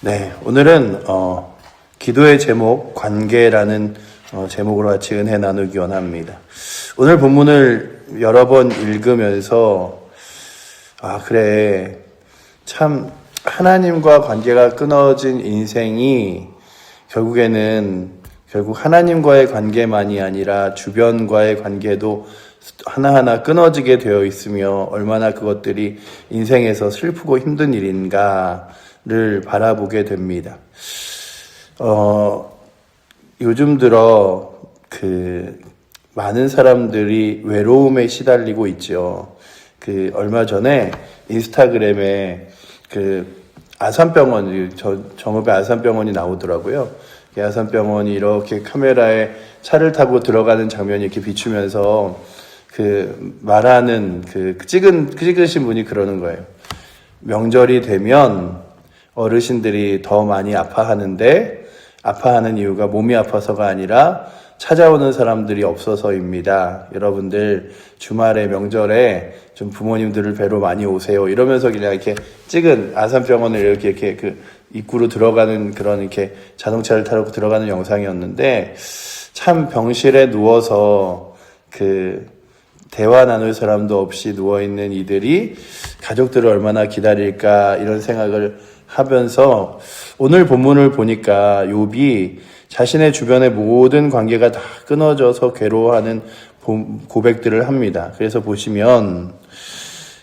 네, 오늘은 기도의 제목 관계라는 제목으로 같이 은혜 나누기 원합니다. 오늘 본문을 여러 번 읽으면서 그래, 참 하나님과 관계가 끊어진 인생이 결국 하나님과의 관계만이 아니라 주변과의 관계도 하나하나 끊어지게 되어 있으며 얼마나 그것들이 인생에서 슬프고 힘든 일인가를 바라보게 됩니다. 요즘 들어 많은 사람들이 외로움에 시달리고 있죠. 얼마 전에 인스타그램에 아산병원, 정읍에 아산병원이 나오더라고요. 아산병원이 이렇게 카메라에 차를 타고 들어가는 장면이 이렇게 비추면서 말하는 찍으신 분이 그러는 거예요. 명절이 되면 어르신들이 더 많이 아파하는데 아파하는 이유가 몸이 아파서가 아니라 찾아오는 사람들이 없어서입니다. 여러분들 주말에 명절에 좀 부모님들을 뵈러 많이 오세요. 이러면서 그냥 이렇게 찍은 아산병원을 이렇게 입구로 들어가는 그런 이렇게 자동차를 타고 들어가는 영상이었는데 참 병실에 누워서 대화 나눌 사람도 없이 누워있는 이들이 가족들을 얼마나 기다릴까 이런 생각을 하면서 오늘 본문을 보니까 욥이 자신의 주변의 모든 관계가 다 끊어져서 괴로워하는 고백들을 합니다. 그래서 보시면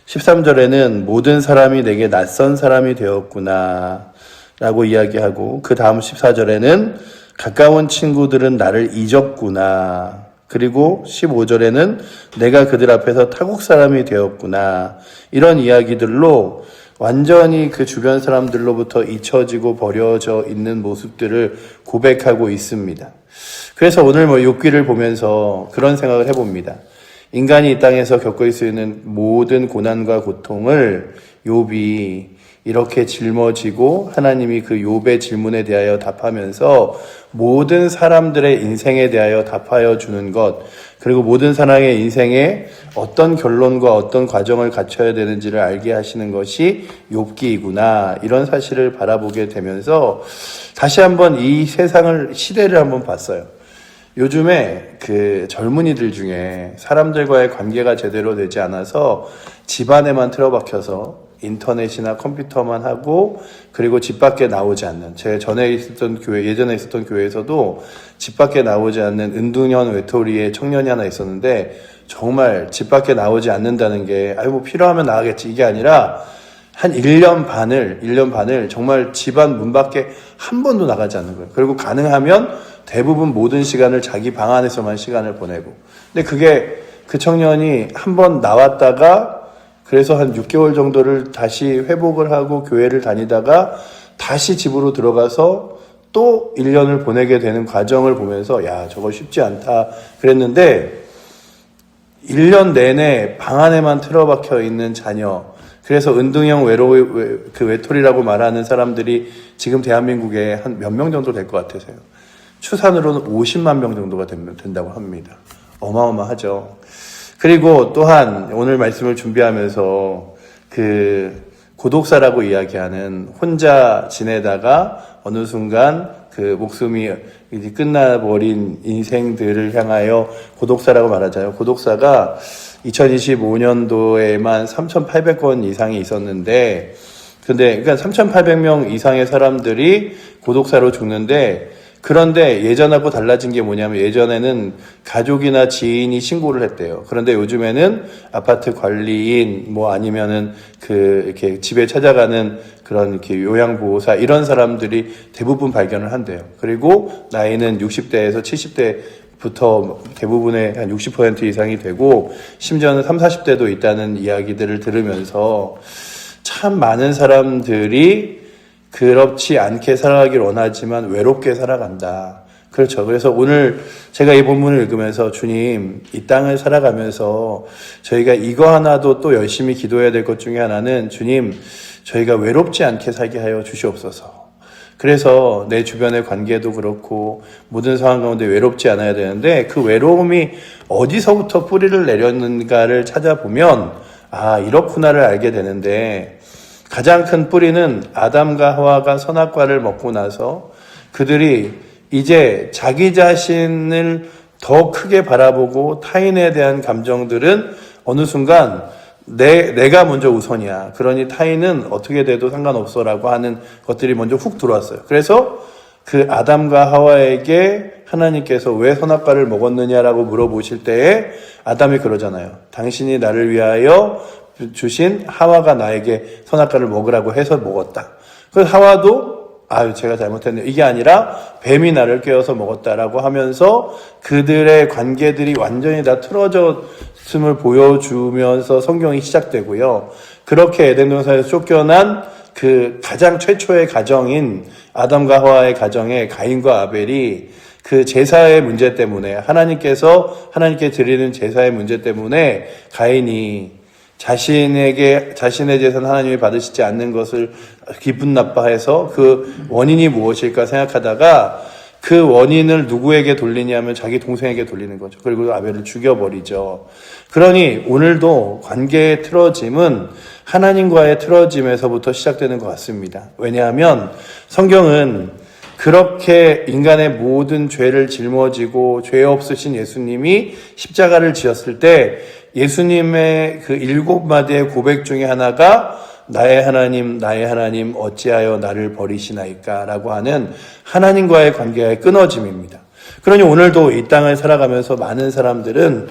13절에는 모든 사람이 내게 낯선 사람이 되었구나 라고 이야기하고 그 다음 14절에는 가까운 친구들은 나를 잊었구나. 그리고 15절에는 내가 그들 앞에서 타국 사람이 되었구나. 이런 이야기들로 완전히 그 주변 사람들로부터 잊혀지고 버려져 있는 모습들을 고백하고 있습니다. 그래서 오늘 욥기를 보면서 그런 생각을 해봅니다. 인간이 이 땅에서 겪을 수 있는 모든 고난과 고통을 욥이 이렇게 짊어지고 하나님이 그 욥의 질문에 대하여 답하면서 모든 사람들의 인생에 대하여 답하여 주는 것, 그리고 모든 사람의 인생에 어떤 결론과 어떤 과정을 갖춰야 되는지를 알게 하시는 것이 욥기이구나, 이런 사실을 바라보게 되면서 다시 한번 이 시대를 한번 봤어요. 요즘에 젊은이들 중에 사람들과의 관계가 제대로 되지 않아서 집안에만 틀어박혀서 인터넷이나 컴퓨터만 하고 그리고 집 밖에 나오지 않는, 제가 예전에 있었던 교회에서도 집 밖에 나오지 않는 은둔형 외톨이의 청년이 하나 있었는데 정말 집 밖에 나오지 않는다는 게 필요하면 나가겠지 이게 아니라 한 1년 반을 정말 집안 문 밖에 한 번도 나가지 않는 거예요. 그리고 가능하면 대부분 모든 시간을 자기 방 안에서만 시간을 보내고. 근데 그 청년이 한 번 나왔다가 그래서 한 6개월 정도를 다시 회복을 하고 교회를 다니다가 다시 집으로 들어가서 또 1년을 보내게 되는 과정을 보면서 저거 쉽지 않다 그랬는데 1년 내내 방 안에만 틀어박혀 있는 자녀, 그래서 은둔형 외톨이라고 말하는 사람들이 지금 대한민국에 한 몇 명 정도 될 것 같으세요? 추산으로는 50만 명 정도가 된다고 합니다. 어마어마하죠. 그리고 또한 오늘 말씀을 준비하면서 고독사라고 이야기하는 혼자 지내다가 어느 순간 목숨이 이제 끝나버린 인생들을 향하여 고독사라고 말하잖아요. 고독사가 2025년도에만 3,800건 이상이 있었는데, 그러니까 3,800명 이상의 사람들이 고독사로 죽는데, 그런데 예전하고 달라진 게 뭐냐면 예전에는 가족이나 지인이 신고를 했대요. 그런데 요즘에는 아파트 관리인 아니면은 이렇게 집에 찾아가는 그런 이렇게 요양보호사 이런 사람들이 대부분 발견을 한대요. 그리고 나이는 60대에서 70대부터 대부분의 한 60% 이상이 되고 심지어는 30, 40대도 있다는 이야기들을 들으면서 참 많은 사람들이 그렇지 않게 살아가길 원하지만 외롭게 살아간다. 그렇죠. 그래서 오늘 제가 이 본문을 읽으면서 주님, 이 땅을 살아가면서 저희가 이거 하나도 또 열심히 기도해야 될 것 중에 하나는 주님, 저희가 외롭지 않게 살게 하여 주시옵소서. 그래서 내 주변의 관계도 그렇고 모든 상황 가운데 외롭지 않아야 되는데 그 외로움이 어디서부터 뿌리를 내렸는가를 찾아보면 이렇구나를 알게 되는데 가장 큰 뿌리는 아담과 하와가 선악과를 먹고 나서 그들이 이제 자기 자신을 더 크게 바라보고 타인에 대한 감정들은 어느 순간 내가 먼저 우선이야. 그러니 타인은 어떻게 돼도 상관없어라고 하는 것들이 먼저 훅 들어왔어요. 그래서 그 아담과 하와에게 하나님께서 왜 선악과를 먹었느냐라고 물어보실 때에 아담이 그러잖아요. 당신이 나를 위하여 주신 하와가 나에게 선악과를 먹으라고 해서 먹었다. 그래서 하와도 제가 잘못했네. 이게 아니라 뱀이 나를 깨워서 먹었다라고 하면서 그들의 관계들이 완전히 다 틀어졌음을 보여주면서 성경이 시작되고요. 그렇게 에덴 동산에서 쫓겨난 그 가장 최초의 가정인 아담과 하와의 가정에 가인과 아벨이 그 제사의 문제 때문에 하나님께 드리는 제사의 문제 때문에 가인이 자신의 재산 하나님이 받으시지 않는 것을 기분 나빠해서 그 원인이 무엇일까 생각하다가 그 원인을 누구에게 돌리냐면 자기 동생에게 돌리는 거죠. 그리고 아벨을 죽여버리죠. 그러니 오늘도 관계의 틀어짐은 하나님과의 틀어짐에서부터 시작되는 것 같습니다. 왜냐하면 성경은 그렇게 인간의 모든 죄를 짊어지고 죄 없으신 예수님이 십자가를 지었을 때 예수님의 그 7마디의 고백 중에 하나가 나의 하나님 어찌하여 나를 버리시나이까 라고 하는 하나님과의 관계의 끊어짐입니다. 그러니 오늘도 이 땅을 살아가면서 많은 사람들은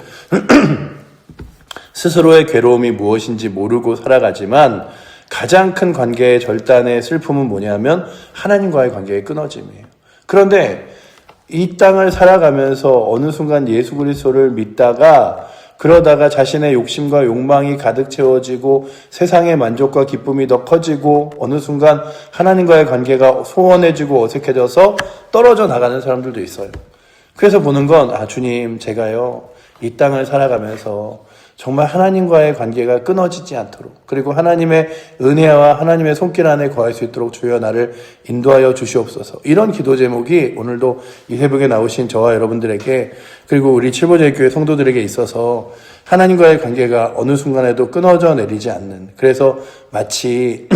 스스로의 괴로움이 무엇인지 모르고 살아가지만 가장 큰 관계의 절단의 슬픔은 뭐냐면 하나님과의 관계의 끊어짐이에요. 그런데 이 땅을 살아가면서 어느 순간 예수 그리스도를 믿다가 그러다가 자신의 욕심과 욕망이 가득 채워지고 세상의 만족과 기쁨이 더 커지고 어느 순간 하나님과의 관계가 소원해지고 어색해져서 떨어져 나가는 사람들도 있어요. 그래서 보는 건 주님 제가요 이 땅을 살아가면서 정말 하나님과의 관계가 끊어지지 않도록 그리고 하나님의 은혜와 하나님의 손길 안에 거할 수 있도록 주여 나를 인도하여 주시옵소서. 이런 기도 제목이 오늘도 이 새벽에 나오신 저와 여러분들에게 그리고 우리 칠보제일교회 성도들에게 있어서 하나님과의 관계가 어느 순간에도 끊어져 내리지 않는 그래서 마치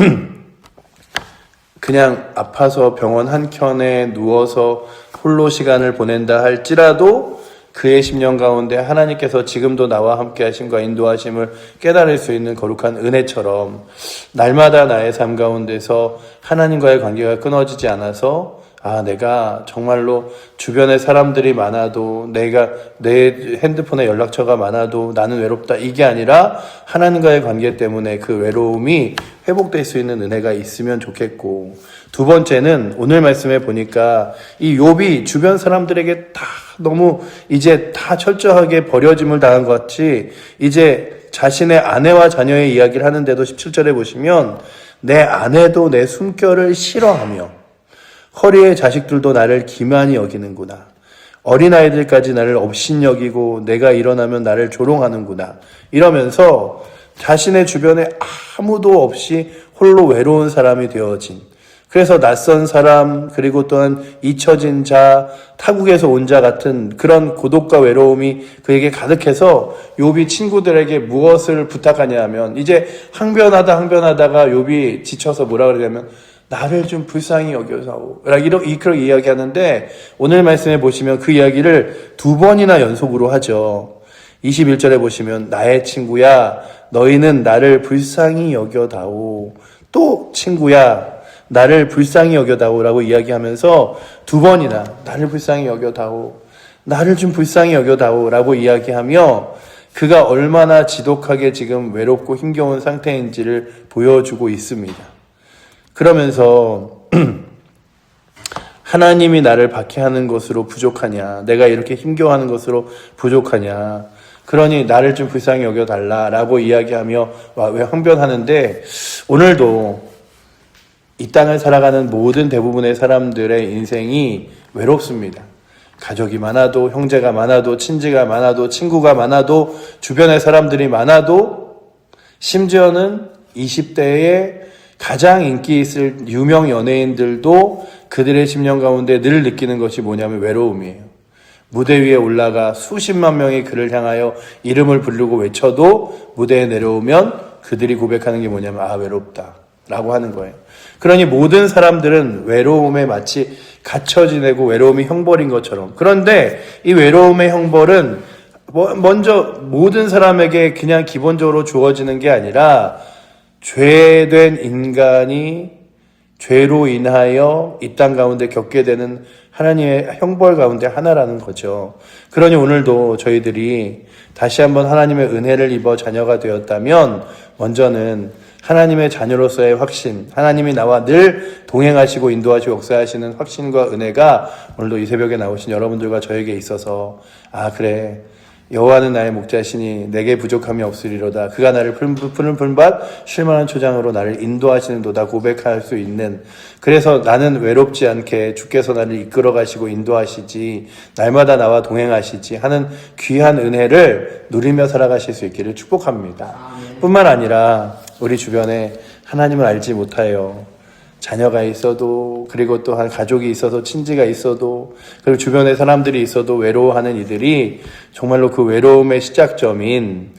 그냥 아파서 병원 한켠에 누워서 홀로 시간을 보낸다 할지라도 그의 심령 가운데 하나님께서 지금도 나와 함께 하심과 인도하심을 깨달을 수 있는 거룩한 은혜처럼 날마다 나의 삶 가운데서 하나님과의 관계가 끊어지지 않아서 내가 정말로 주변에 사람들이 많아도 내 핸드폰에 연락처가 많아도 나는 외롭다 이게 아니라 하나님과의 관계 때문에 그 외로움이 회복될 수 있는 은혜가 있으면 좋겠고 두 번째는 오늘 말씀에 보니까 이 욥이 주변 사람들에게 다 너무 이제 다 철저하게 버려짐을 당한 것 같이 이제 자신의 아내와 자녀의 이야기를 하는데도 17절에 보시면 내 아내도 내 숨결을 싫어하며 허리의 자식들도 나를 기만히 여기는구나. 어린아이들까지 나를 업신여기고 내가 일어나면 나를 조롱하는구나. 이러면서 자신의 주변에 아무도 없이 홀로 외로운 사람이 되어진 그래서 낯선 사람 그리고 또한 잊혀진 자 타국에서 온 자 같은 그런 고독과 외로움이 그에게 가득해서 욥이 친구들에게 무엇을 부탁하냐 하면 이제 항변하다가 욥이 지쳐서 뭐라 그러냐면 나를 좀 불쌍히 여겨사오 이렇게 이야기하는데 오늘 말씀에 보시면 그 이야기를 2번이나 연속으로 하죠. 21절에 보시면 나의 친구야 너희는 나를 불쌍히 여겨다오 또 친구야 나를 불쌍히 여겨다오라고 이야기하면서 2번이나 나를 불쌍히 여겨다오 나를 좀 불쌍히 여겨다오라고 이야기하며 그가 얼마나 지독하게 지금 외롭고 힘겨운 상태인지를 보여주고 있습니다. 그러면서 하나님이 나를 박해하는 것으로 부족하냐 내가 이렇게 힘겨워하는 것으로 부족하냐 그러니 나를 좀 불쌍히 여겨달라라고 이야기하며 왜 항변하는데 오늘도 이 땅을 살아가는 모든 대부분의 사람들의 인생이 외롭습니다. 가족이 많아도 형제가 많아도 친지가 많아도 친구가 많아도 주변의 사람들이 많아도 심지어는 20대에 가장 인기 있을 유명 연예인들도 그들의 심령 가운데 늘 느끼는 것이 뭐냐면 외로움이에요. 무대 위에 올라가 수십만 명이 그를 향하여 이름을 부르고 외쳐도 무대에 내려오면 그들이 고백하는 게 뭐냐면 외롭다. 라고 하는 거예요. 그러니 모든 사람들은 외로움에 마치 갇혀 지내고 외로움이 형벌인 것처럼. 그런데 이 외로움의 형벌은 먼저 모든 사람에게 그냥 기본적으로 주어지는 게 아니라 죄된 인간이 죄로 인하여 이 땅 가운데 겪게 되는 하나님의 형벌 가운데 하나라는 거죠. 그러니 오늘도 저희들이 다시 한번 하나님의 은혜를 입어 자녀가 되었다면 먼저는 하나님의 자녀로서의 확신, 하나님이 나와 늘 동행하시고 인도하시고 역사하시는 확신과 은혜가 오늘도 이 새벽에 나오신 여러분들과 저에게 있어서 그래, 여호와는 나의 목자시니 내게 부족함이 없으리로다. 그가 나를 푸른 밭 쉴만한 초장으로 나를 인도하시는도다 고백할 수 있는, 그래서 나는 외롭지 않게 주께서 나를 이끌어 가시고 인도하시지, 날마다 나와 동행하시지 하는 귀한 은혜를 누리며 살아가실 수 있기를 축복합니다. 뿐만 아니라 우리 주변에 하나님을 알지 못하여 자녀가 있어도, 그리고 또한 가족이 있어도, 친지가 있어도, 그리고 주변에 사람들이 있어도 외로워하는 이들이 정말로 그 외로움의 시작점인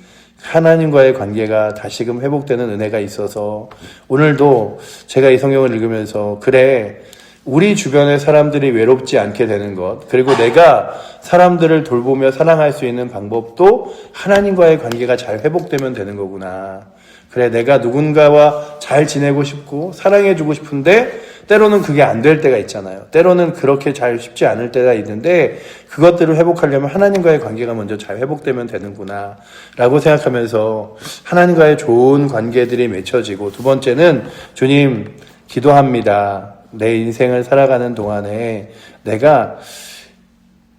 하나님과의 관계가 다시금 회복되는 은혜가 있어서 오늘도 제가 이 성경을 읽으면서 그래, 우리 주변의 사람들이 외롭지 않게 되는 것, 그리고 내가 사람들을 돌보며 사랑할 수 있는 방법도 하나님과의 관계가 잘 회복되면 되는 거구나. 그래, 내가 누군가와 잘 지내고 싶고 사랑해주고 싶은데 때로는 그게 안 될 때가 있잖아요. 때로는 그렇게 잘 쉽지 않을 때가 있는데 그것들을 회복하려면 하나님과의 관계가 먼저 잘 회복되면 되는구나 라고 생각하면서 하나님과의 좋은 관계들이 맺혀지고, 두 번째는 주님 기도합니다. 내 인생을 살아가는 동안에 내가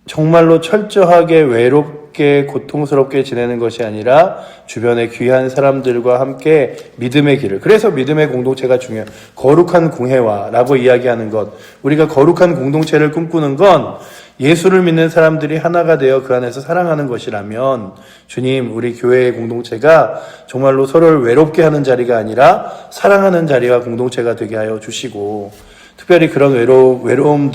정말로 철저하게 외롭게 고통스럽게 지내는 것이 아니라 주변의 귀한 사람들과 함께 믿음의 길을, 그래서 믿음의 공동체가 중요해요. 거룩한 공회화라고 이야기하는 것, 우리가 거룩한 공동체를 꿈꾸는 건 예수를 믿는 사람들이 하나가 되어 그 안에서 사랑하는 것이라면, 주님, 우리 교회의 공동체가 정말로 서로를 외롭게 하는 자리가 아니라 사랑하는 자리와 공동체가 되게 하여 주시고, 특별히 그런 외로움을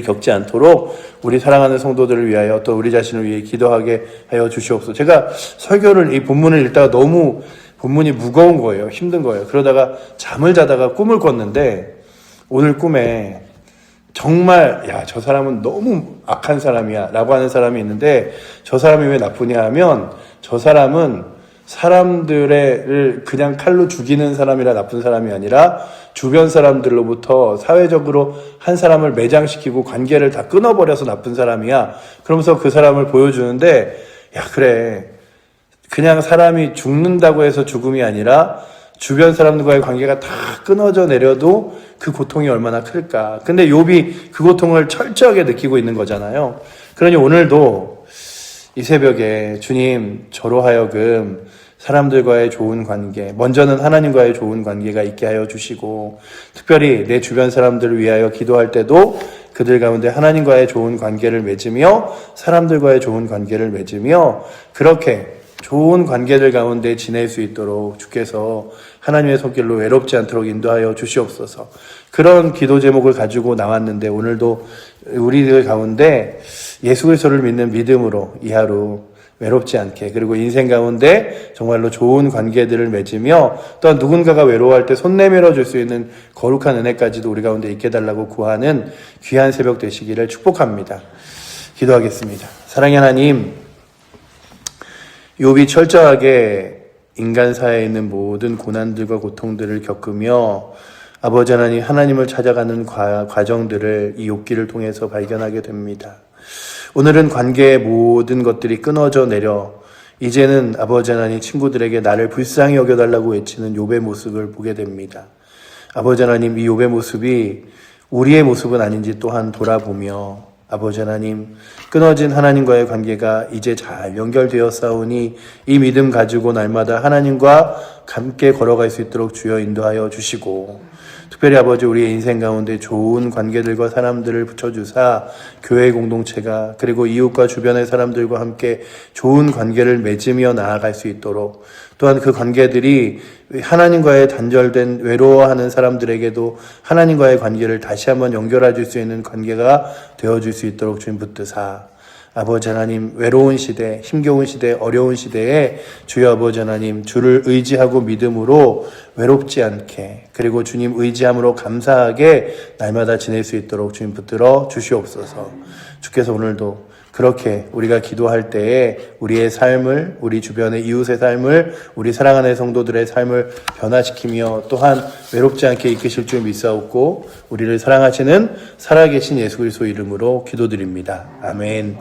겪지 않도록 우리 사랑하는 성도들을 위하여 또 우리 자신을 위해 기도하게 하여 주시옵소서. 제가 설교를, 이 본문을 읽다가 너무 본문이 무거운 거예요. 힘든 거예요. 그러다가 잠을 자다가 꿈을 꿨는데, 오늘 꿈에 정말 저 사람은 너무 악한 사람이야 라고 하는 사람이 있는데, 저 사람이 왜 나쁘냐 하면 저 사람은 사람들을 그냥 칼로 죽이는 사람이라 나쁜 사람이 아니라 주변 사람들로부터 사회적으로 한 사람을 매장시키고 관계를 다 끊어버려서 나쁜 사람이야. 그러면서 그 사람을 보여주는데, 그래, 그냥 사람이 죽는다고 해서 죽음이 아니라 주변 사람들과의 관계가 다 끊어져 내려도 그 고통이 얼마나 클까. 근데 욥이 그 고통을 철저하게 느끼고 있는 거잖아요. 그러니 오늘도 이 새벽에 주님, 저로 하여금 사람들과의 좋은 관계, 먼저는 하나님과의 좋은 관계가 있게 하여 주시고, 특별히 내 주변 사람들을 위하여 기도할 때도 그들 가운데 하나님과의 좋은 관계를 맺으며 사람들과의 좋은 관계를 맺으며 그렇게 좋은 관계들 가운데 지낼 수 있도록 주께서 하나님의 손길로 외롭지 않도록 인도하여 주시옵소서. 그런 기도 제목을 가지고 나왔는데, 오늘도 우리들 가운데 예수 그리스도를 믿는 믿음으로 이 하루 외롭지 않게, 그리고 인생 가운데 정말로 좋은 관계들을 맺으며 또한 누군가가 외로워할 때 손 내밀어 줄 수 있는 거룩한 은혜까지도 우리 가운데 있게 달라고 구하는 귀한 새벽 되시기를 축복합니다. 기도하겠습니다. 사랑의 하나님, 욥이 철저하게 인간사에 있는 모든 고난들과 고통들을 겪으며 아버지 하나님, 하나님을 찾아가는 과정들을 이 욥기를 통해서 발견하게 됩니다. 오늘은 관계의 모든 것들이 끊어져 내려 이제는 아버지 하나님, 친구들에게 나를 불쌍히 여겨달라고 외치는 욥의 모습을 보게 됩니다. 아버지 하나님, 이 욥의 모습이 우리의 모습은 아닌지 또한 돌아보며 아버지 하나님, 끊어진 하나님과의 관계가 이제 잘 연결되었사오니 이 믿음 가지고 날마다 하나님과 함께 걸어갈 수 있도록 주여 인도하여 주시고, 특별히 아버지, 우리의 인생 가운데 좋은 관계들과 사람들을 붙여주사 교회 공동체가, 그리고 이웃과 주변의 사람들과 함께 좋은 관계를 맺으며 나아갈 수 있도록, 또한 그 관계들이 하나님과의 단절된 외로워하는 사람들에게도 하나님과의 관계를 다시 한번 연결해 줄 수 있는 관계가 되어줄 수 있도록 주님 붙드사, 아버지 하나님, 외로운 시대, 힘겨운 시대, 어려운 시대에 주여 아버지 하나님, 주를 의지하고 믿음으로 외롭지 않게, 그리고 주님 의지함으로 감사하게 날마다 지낼 수 있도록 주님 붙들어 주시옵소서. 주께서 오늘도 그렇게 우리가 기도할 때에 우리의 삶을, 우리 주변의 이웃의 삶을, 우리 사랑하는 성도들의 삶을 변화시키며 또한 외롭지 않게 이끄실 줄 믿사옵고 우리를 사랑하시는 살아계신 예수 그리스도 이름으로 기도드립니다. 아멘.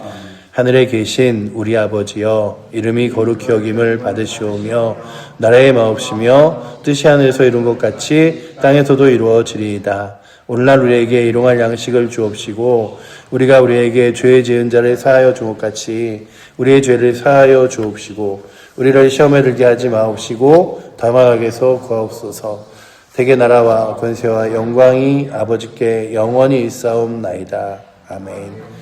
하늘에 계신 우리 아버지여, 이름이 거룩히 여김을 받으시오며 나라의 마옵시며 뜻이 하늘에서 이룬 것 같이 땅에서도 이루어지리이다. 오늘날 우리에게 일용할 양식을 주옵시고 우리가 우리에게 죄 지은 자를 사하여 준 것 같이 우리의 죄를 사하여 주옵시고 우리를 시험에 들게 하지 마옵시고 다만 악에서 구하옵소서. 대개 나라와 권세와 영광이 아버지께 영원히 있사옵나이다. 아멘.